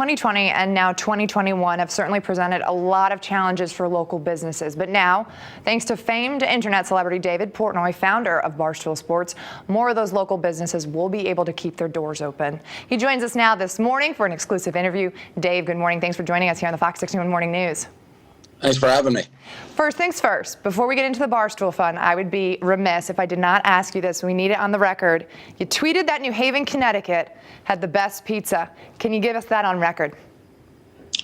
2020 and now 2021 have certainly presented a lot of challenges for local businesses. But now, thanks to famed internet celebrity David Portnoy, founder of Barstool Sports, more of those local businesses will be able to keep their doors open. He joins us now this morning for an exclusive interview. Dave, good morning. Thanks for joining us here on the Fox 61 Morning News. Thanks for having me. First things first, before we get into the Barstool Fund, I would be remiss if I did not ask you this. We need it on the record. You tweeted that New Haven, Connecticut had the best pizza. Can you give us that on record?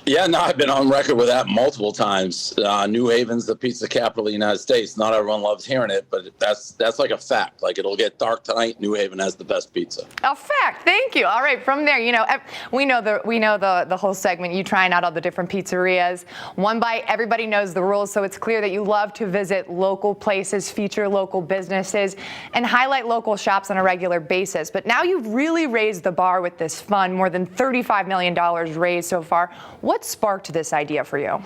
Yeah, no, I've been on record with that multiple times. New Haven's the pizza capital of the United States. Not everyone loves hearing it, but that's like a fact. Like, it'll get dark tonight. New Haven has the best pizza. A fact. Thank you. All right. From there, we know the whole segment. You trying out all the different pizzerias. One bite. Everybody knows the rules, so it's clear that you love to visit local places, feature local businesses, and highlight local shops on a regular basis. But now you've really raised the bar with this fund. More than $35 million raised so far. What sparked this idea for you?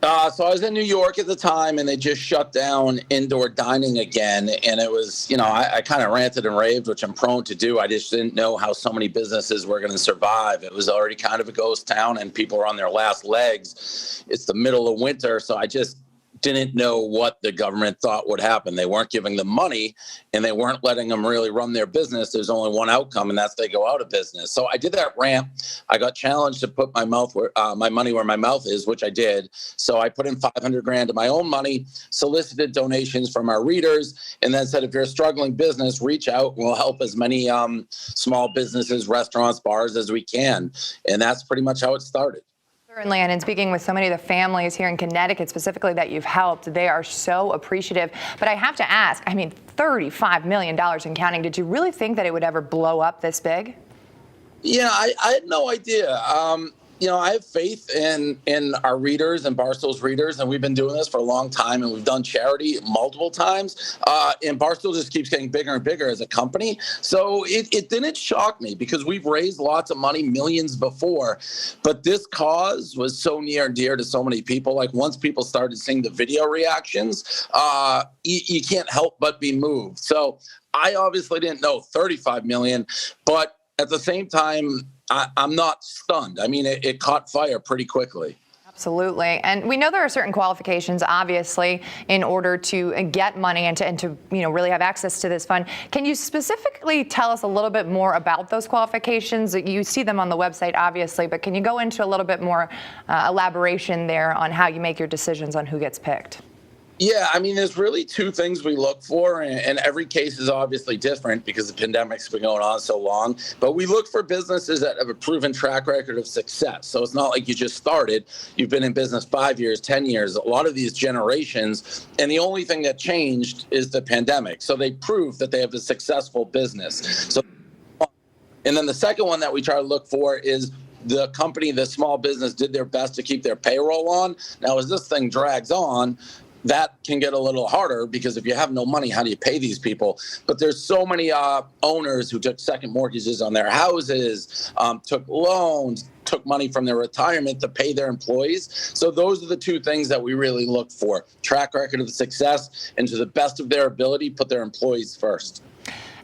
So I was in New York at the time, and they just shut down indoor dining again. And it was, I kind of ranted and raved, which I'm prone to do. I just didn't know how so many businesses were going to survive. It was already kind of a ghost town, and people were on their last legs. It's the middle of winter, so I just didn't know what the government thought would happen. They weren't giving them money, and they weren't letting them really run their business. There's only one outcome, and that's they go out of business. So I did that rant. I got challenged to put my money where my mouth is, which I did. So I put in $500,000 of my own money, solicited donations from our readers, and then said, if you're a struggling business, reach out. We'll help as many small businesses, restaurants, bars as we can. And that's pretty much how it started. Certainly, and in speaking with so many of the families here in Connecticut specifically that you've helped, they are so appreciative. But I have to ask, $35 million and counting. Did you really think that it would ever blow up this big? Yeah, I had no idea. I have faith in our readers and Barstool's readers, and we've been doing this for a long time, and we've done charity multiple times. And Barstool just keeps getting bigger and bigger as a company. So it didn't shock me because we've raised lots of money, millions before. But this cause was so near and dear to so many people. Like, once people started seeing the video reactions, you can't help but be moved. So I obviously didn't know 35 million, but at the same time, I'm not stunned. It caught fire pretty quickly. Absolutely. And we know there are certain qualifications, obviously, in order to get money and to really have access to this fund. Can you specifically tell us a little bit more about those qualifications? You see them on the website, obviously, but can you go into a little bit more elaboration there on how you make your decisions on who gets picked? Yeah, there's really two things we look for, and every case is obviously different because the pandemic's been going on so long. But we look for businesses that have a proven track record of success. So it's not like you just started. You've been in business 5 years, 10 years, a lot of these generations. And the only thing that changed is the pandemic. So they prove that they have a successful business. So, and then the second one that we try to look for is the company, the small business, did their best to keep their payroll on. Now, as this thing drags on, that can get a little harder because if you have no money, how do you pay these people? But there's so many owners who took second mortgages on their houses, took loans, took money from their retirement to pay their employees. So those are the two things that we really look for: track record of success, and to the best of their ability, put their employees first.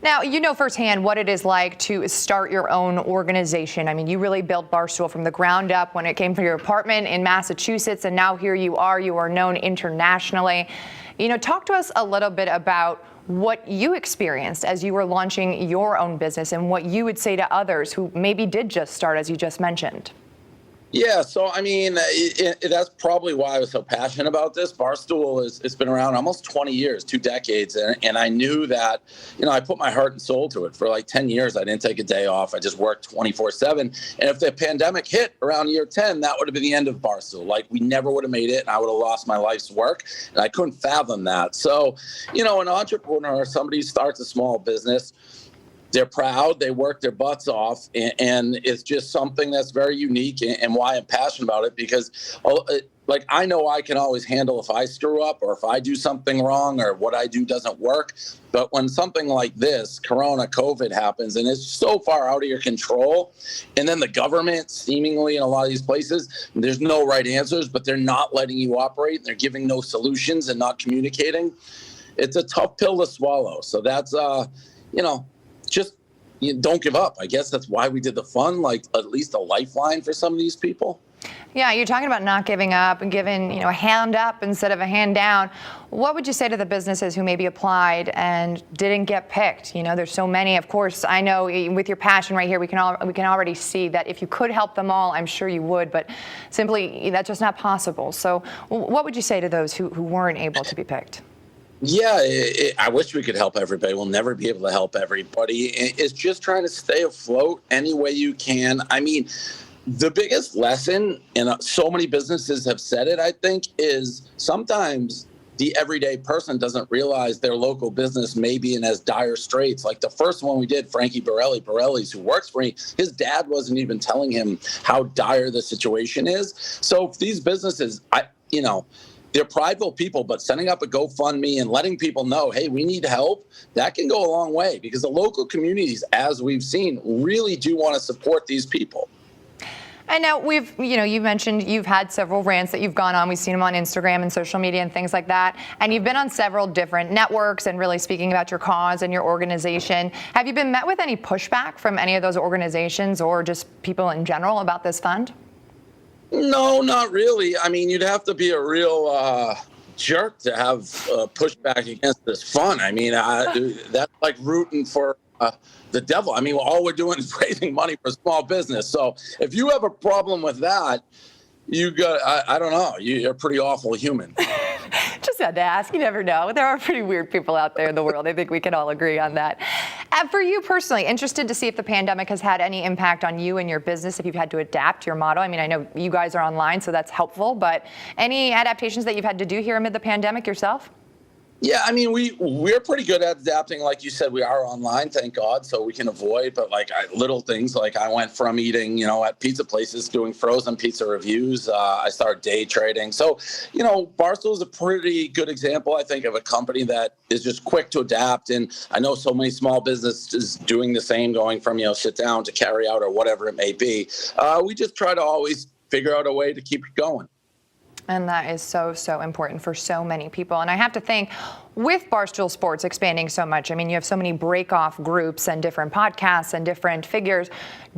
Now, you know firsthand what it is like to start your own organization. You really built Barstool from the ground up when it came from your apartment in Massachusetts, and now here you are known internationally. Talk to us a little bit about what you experienced as you were launching your own business and what you would say to others who maybe did just start, as you just mentioned. Yeah, so that's probably why I was so passionate about this. Barstool it's been around almost 20 years, 2 decades, and I knew that, I put my heart and soul to it. For like 10 years, I didn't take a day off. I just worked 24/7. And if the pandemic hit around year 10, that would have been the end of Barstool. Like, we never would have made it, and I would have lost my life's work, and I couldn't fathom that. So, an entrepreneur, somebody who starts a small business, they're proud, they work their butts off, and it's just something that's very unique, and why I'm passionate about it, because I know I can always handle if I screw up or if I do something wrong or what I do doesn't work. But when something like this, COVID happens, and it's so far out of your control, and then the government, seemingly in a lot of these places, there's no right answers, but they're not letting you operate, they're giving no solutions and not communicating. It's a tough pill to swallow. So that's, just don't give up. I guess that's why we did the fund, like at least a lifeline for some of these people. Yeah, you're talking about not giving up and giving, a hand up instead of a hand down. What would you say to the businesses who maybe applied and didn't get picked? There's so many. Of course, I know with your passion right here, we can already see that if you could help them all, I'm sure you would, but simply that's just not possible. So what would you say to those who weren't able to be picked? Yeah, I wish we could help everybody. We'll never be able to help everybody. It's just trying to stay afloat any way you can. I mean, the biggest lesson, and so many businesses have said it, I think, is sometimes the everyday person doesn't realize their local business may be in as dire straits. Like the first one we did, Frankie Borelli's, who works for me, his dad wasn't even telling him how dire the situation is. So these businesses, they're prideful people, but setting up a GoFundMe and letting people know, hey, we need help, that can go a long way, because the local communities, as we've seen, really do want to support these people. And now you mentioned you've had several rants that you've gone on. We've seen them on Instagram and social media and things like that. And you've been on several different networks and really speaking about your cause and your organization. Have you been met with any pushback from any of those organizations or just people in general about this fund? No, not really. I mean, you'd have to be a real jerk to have pushback against this fund. I mean, that's like rooting for the devil. I mean, all we're doing is raising money for small business. So if you have a problem with that, I don't know, you're a pretty awful human. Just had to ask. You never know. There are pretty weird people out there in the world. I think we can all agree on that. For you personally, interested to see if the pandemic has had any impact on you and your business, if you've had to adapt your model. I mean, I know you guys are online, so that's helpful, but any adaptations that you've had to do here amid the pandemic yourself? Yeah, I mean, we're pretty good at adapting. Like you said, we are online, thank God, so we can avoid. But little things, like I went from eating, at pizza places, doing frozen pizza reviews. I started day trading. So, Barstool is a pretty good example, I think, of a company that is just quick to adapt. And I know so many small businesses doing the same, going from, sit down to carry out or whatever it may be. We just try to always figure out a way to keep it going. And that is so, so important for so many people. And I have to think, with Barstool Sports expanding so much, I mean, you have so many break-off groups and different podcasts and different figures.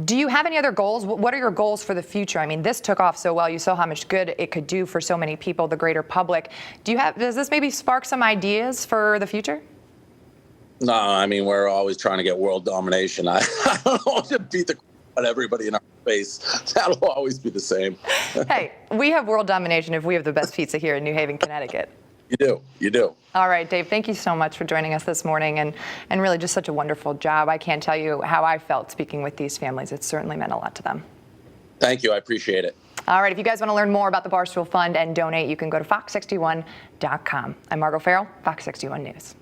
Do you have any other goals? What are your goals for the future? I mean, this took off so well. You saw how much good it could do for so many people, the greater public. Does this maybe spark some ideas for the future? No, I mean, we're always trying to get world domination. I don't want to beat everybody in our face. That'll always be the same. Hey, we have world domination if we have the best pizza here in New Haven, Connecticut. You do. All right, Dave, thank you so much for joining us this morning and really just such a wonderful job. I can't tell you how I felt speaking with these families. It certainly meant a lot to them. Thank you. I appreciate it. All right, if you guys want to learn more about the Barstool Fund and donate, you can go to fox61.com. I'm Margot Farrell, Fox 61 News.